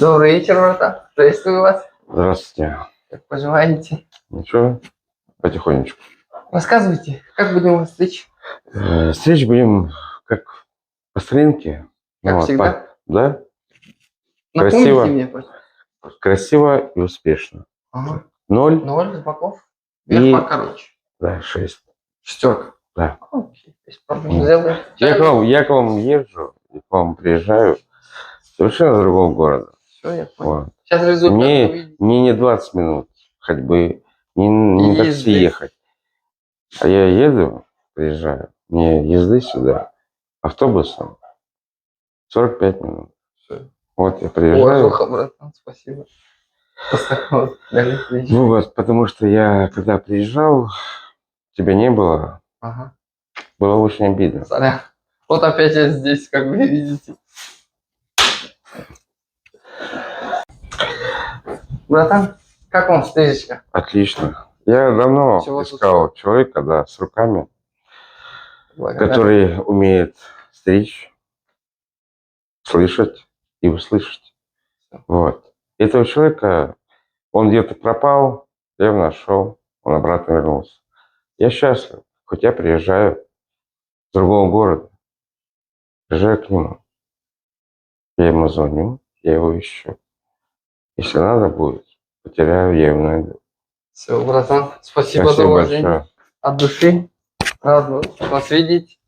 Добрый вечер, брата. Приветствую вас. Здравствуйте. Как поживаете? Ничего, потихонечку. Рассказывайте, как будем вас встреч? Стричь будем как по старинке. Как Вот, всегда? да? Напомните Красиво. мне, пожалуйста. Красиво и успешно. Ага. 0 0 с боков. Вверх и покороче. да, 6. Шестерка. Да. Окей. Без проблем. Вот. Сделаем. Я к вам езжу, и к вам приезжаю совершенно с другого города. Все, я понял. Вот. Сейчас результат увидите. Мне не 20 минут ходьбы, не такси Езды. ехать. А я еду, приезжаю, мне езды сюда автобусом 45 минут. Всё. Вот я приезжаю. Уважуха, братан, спасибо. Вот, дали встречу. Ну вот, потому что я, когда приезжал, тебя не было, Ага. было очень обидно. Сорян. Вот опять я здесь, как вы видите. Братан, как вам стрижечка? Отлично. Я давно Чего тут искал человека, да, с руками, Благодарю. который умеет стричь, слышать и услышать. Вот. Этого человека, он где-то пропал, я его нашел, он обратно вернулся. Я счастлив, хоть я приезжаю с другого города, приезжаю к нему. Я ему звоню, я его ищу. Если надо будет, потеряю, я его найду. Все, братан, спасибо за Спасибо уважение. большое. От души. Рад вас видеть.